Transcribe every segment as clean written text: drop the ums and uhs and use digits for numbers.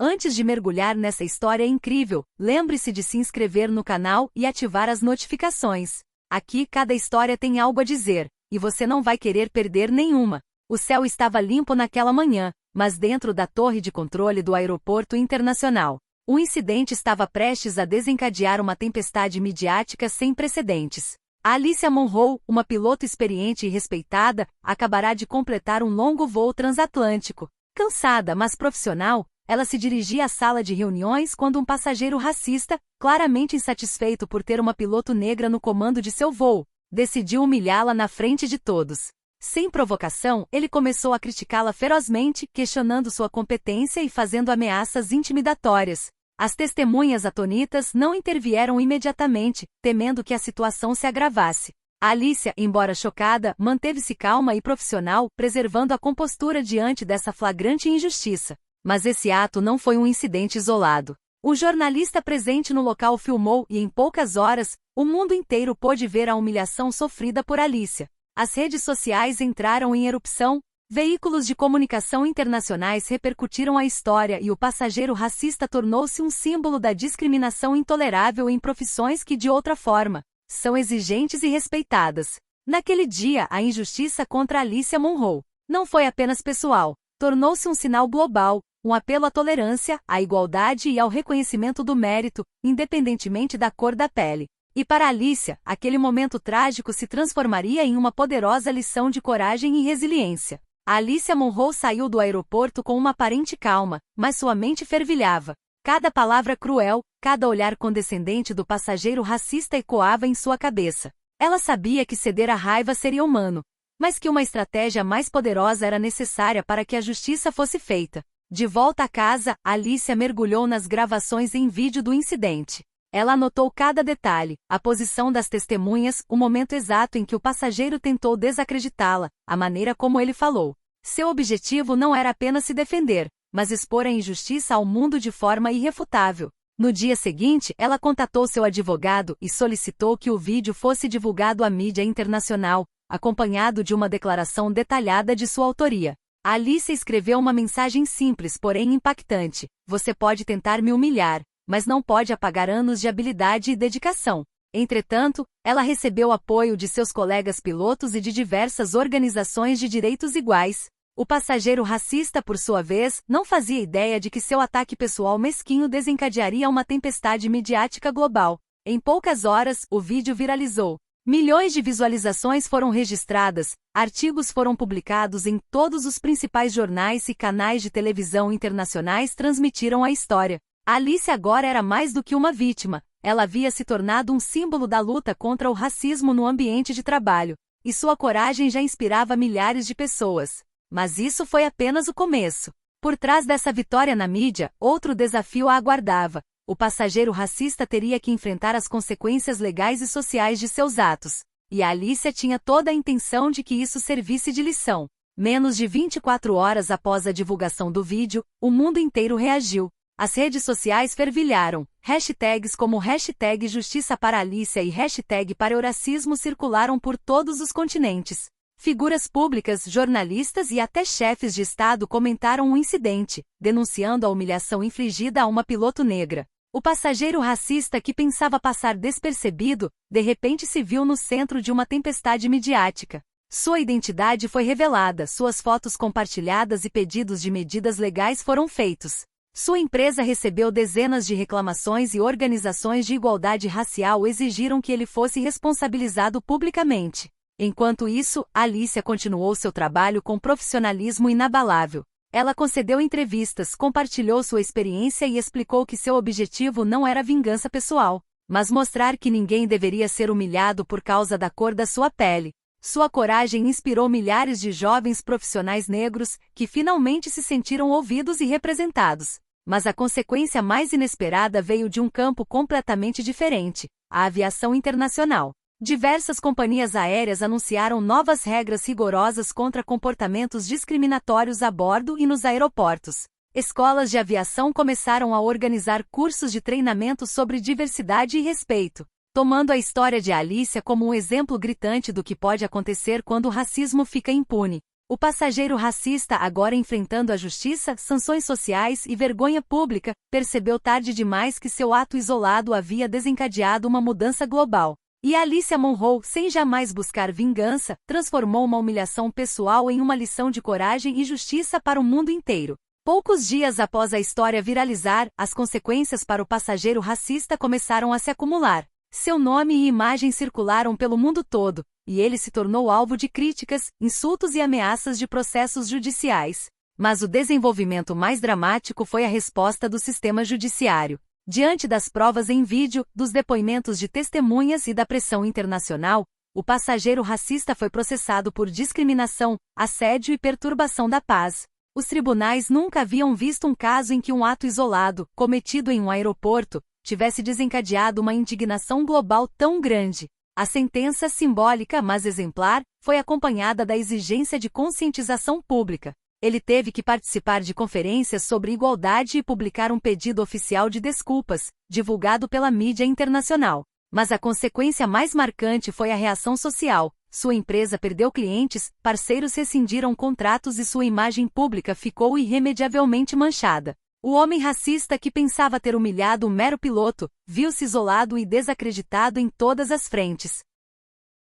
Antes de mergulhar nessa história incrível, lembre-se de se inscrever no canal e ativar as notificações. Aqui cada história tem algo a dizer, e você não vai querer perder nenhuma. O céu estava limpo naquela manhã, mas dentro da torre de controle do aeroporto internacional, o incidente estava prestes a desencadear uma tempestade midiática sem precedentes. A Alicia Munro, uma piloto experiente e respeitada, acabará de completar um longo voo transatlântico. Cansada, mas profissional, ela se dirigia à sala de reuniões quando um passageiro racista, claramente insatisfeito por ter uma piloto negra no comando de seu voo, decidiu humilhá-la na frente de todos. Sem provocação, ele começou a criticá-la ferozmente, questionando sua competência e fazendo ameaças intimidatórias. As testemunhas atonitas não intervieram imediatamente, temendo que a situação se agravasse. A Alicia, embora chocada, manteve-se calma e profissional, preservando a compostura diante dessa flagrante injustiça. Mas esse ato não foi um incidente isolado. O jornalista presente no local filmou e, em poucas horas, o mundo inteiro pôde ver a humilhação sofrida por Alicia. As redes sociais entraram em erupção, veículos de comunicação internacionais repercutiram a história e o passageiro racista tornou-se um símbolo da discriminação intolerável em profissões que, de outra forma, são exigentes e respeitadas. Naquele dia, a injustiça contra Alicia Munro não foi apenas pessoal, tornou-se um sinal global, um apelo à tolerância, à igualdade e ao reconhecimento do mérito, independentemente da cor da pele. E para Alicia, aquele momento trágico se transformaria em uma poderosa lição de coragem e resiliência. A Alicia Munro saiu do aeroporto com uma aparente calma, mas sua mente fervilhava. Cada palavra cruel, cada olhar condescendente do passageiro racista ecoava em sua cabeça. Ela sabia que ceder à raiva seria humano, mas que uma estratégia mais poderosa era necessária para que a justiça fosse feita. De volta a casa, Alicia mergulhou nas gravações em vídeo do incidente. Ela anotou cada detalhe, a posição das testemunhas, o momento exato em que o passageiro tentou desacreditá-la, a maneira como ele falou. Seu objetivo não era apenas se defender, mas expor a injustiça ao mundo de forma irrefutável. No dia seguinte, ela contatou seu advogado e solicitou que o vídeo fosse divulgado à mídia internacional, acompanhado de uma declaração detalhada de sua autoria. A Alicia escreveu uma mensagem simples, porém impactante: "Você pode tentar me humilhar, mas não pode apagar anos de habilidade e dedicação." Entretanto, ela recebeu apoio de seus colegas pilotos e de diversas organizações de direitos iguais. O passageiro racista, por sua vez, não fazia ideia de que seu ataque pessoal mesquinho desencadearia uma tempestade midiática global. Em poucas horas, o vídeo viralizou. Milhões de visualizações foram registradas, artigos foram publicados em todos os principais jornais e canais de televisão internacionais transmitiram a história. A Alicia agora era mais do que uma vítima. Ela havia se tornado um símbolo da luta contra o racismo no ambiente de trabalho, e sua coragem já inspirava milhares de pessoas. Mas isso foi apenas o começo. Por trás dessa vitória na mídia, outro desafio a aguardava. O passageiro racista teria que enfrentar as consequências legais e sociais de seus atos. E a Alicia tinha toda a intenção de que isso servisse de lição. Menos de 24 horas após a divulgação do vídeo, o mundo inteiro reagiu. As redes sociais fervilharam. Hashtags como hashtag Justiça para Alicia e hashtag para o racismo circularam por todos os continentes. Figuras públicas, jornalistas e até chefes de Estado comentaram o incidente, denunciando a humilhação infligida a uma piloto negra. O passageiro racista que pensava passar despercebido, de repente se viu no centro de uma tempestade midiática. Sua identidade foi revelada, suas fotos compartilhadas e pedidos de medidas legais foram feitos. Sua empresa recebeu dezenas de reclamações e organizações de igualdade racial exigiram que ele fosse responsabilizado publicamente. Enquanto isso, Alicia continuou seu trabalho com profissionalismo inabalável. Ela concedeu entrevistas, compartilhou sua experiência e explicou que seu objetivo não era vingança pessoal, mas mostrar que ninguém deveria ser humilhado por causa da cor da sua pele. Sua coragem inspirou milhares de jovens profissionais negros, que finalmente se sentiram ouvidos e representados. Mas a consequência mais inesperada veio de um campo completamente diferente: a aviação internacional. Diversas companhias aéreas anunciaram novas regras rigorosas contra comportamentos discriminatórios a bordo e nos aeroportos. Escolas de aviação começaram a organizar cursos de treinamento sobre diversidade e respeito, tomando a história de Alicia como um exemplo gritante do que pode acontecer quando o racismo fica impune. O passageiro racista, agora enfrentando a justiça, sanções sociais e vergonha pública, percebeu tarde demais que seu ato isolado havia desencadeado uma mudança global. E Alicia Munro, sem jamais buscar vingança, transformou uma humilhação pessoal em uma lição de coragem e justiça para o mundo inteiro. Poucos dias após a história viralizar, as consequências para o passageiro racista começaram a se acumular. Seu nome e imagem circularam pelo mundo todo, e ele se tornou alvo de críticas, insultos e ameaças de processos judiciais. Mas o desenvolvimento mais dramático foi a resposta do sistema judiciário. Diante das provas em vídeo, dos depoimentos de testemunhas e da pressão internacional, o passageiro racista foi processado por discriminação, assédio e perturbação da paz. Os tribunais nunca haviam visto um caso em que um ato isolado, cometido em um aeroporto, tivesse desencadeado uma indignação global tão grande. A sentença, simbólica mas exemplar, foi acompanhada da exigência de conscientização pública. Ele teve que participar de conferências sobre igualdade e publicar um pedido oficial de desculpas, divulgado pela mídia internacional. Mas a consequência mais marcante foi a reação social. Sua empresa perdeu clientes, parceiros rescindiram contratos e sua imagem pública ficou irremediavelmente manchada. O homem racista que pensava ter humilhado um mero piloto, viu-se isolado e desacreditado em todas as frentes.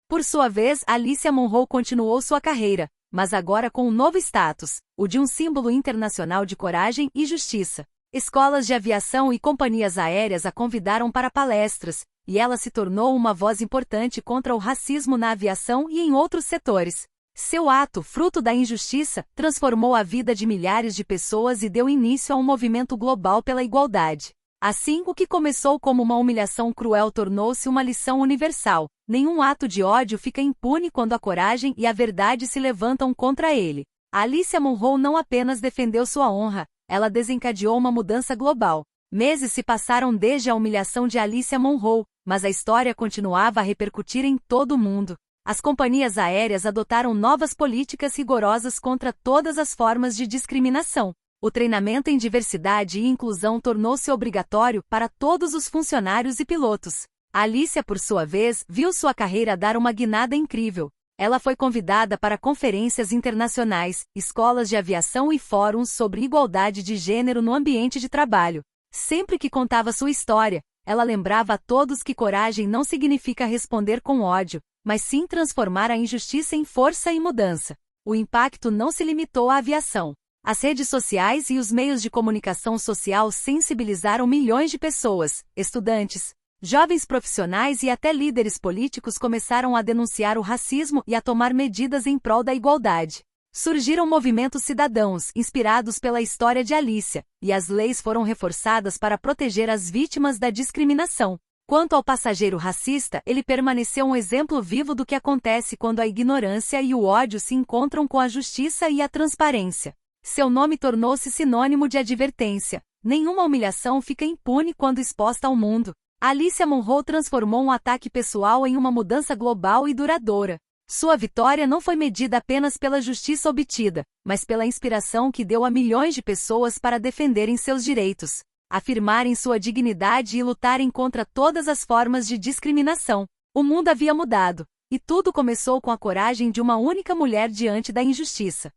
Por sua vez, Alicia Munro continuou sua carreira, mas agora com um novo status, o de um símbolo internacional de coragem e justiça. Escolas de aviação e companhias aéreas a convidaram para palestras, e ela se tornou uma voz importante contra o racismo na aviação e em outros setores. Seu ato, fruto da injustiça, transformou a vida de milhares de pessoas e deu início a um movimento global pela igualdade. Assim, o que começou como uma humilhação cruel tornou-se uma lição universal. Nenhum ato de ódio fica impune quando a coragem e a verdade se levantam contra ele. Alicia Munro não apenas defendeu sua honra, ela desencadeou uma mudança global. Meses se passaram desde a humilhação de Alicia Munro, mas a história continuava a repercutir em todo o mundo. As companhias aéreas adotaram novas políticas rigorosas contra todas as formas de discriminação. O treinamento em diversidade e inclusão tornou-se obrigatório para todos os funcionários e pilotos. Alicia, por sua vez, viu sua carreira dar uma guinada incrível. Ela foi convidada para conferências internacionais, escolas de aviação e fóruns sobre igualdade de gênero no ambiente de trabalho. Sempre que contava sua história, ela lembrava a todos que coragem não significa responder com ódio, mas sim transformar a injustiça em força e mudança. O impacto não se limitou à aviação. As redes sociais e os meios de comunicação social sensibilizaram milhões de pessoas, estudantes, jovens profissionais e até líderes políticos começaram a denunciar o racismo e a tomar medidas em prol da igualdade. Surgiram movimentos cidadãos, inspirados pela história de Alicia, e as leis foram reforçadas para proteger as vítimas da discriminação. Quanto ao passageiro racista, ele permaneceu um exemplo vivo do que acontece quando a ignorância e o ódio se encontram com a justiça e a transparência. Seu nome tornou-se sinônimo de advertência. Nenhuma humilhação fica impune quando exposta ao mundo. Alicia Munro transformou um ataque pessoal em uma mudança global e duradoura. Sua vitória não foi medida apenas pela justiça obtida, mas pela inspiração que deu a milhões de pessoas para defenderem seus direitos, afirmarem sua dignidade e lutarem contra todas as formas de discriminação. O mundo havia mudado, e tudo começou com a coragem de uma única mulher diante da injustiça.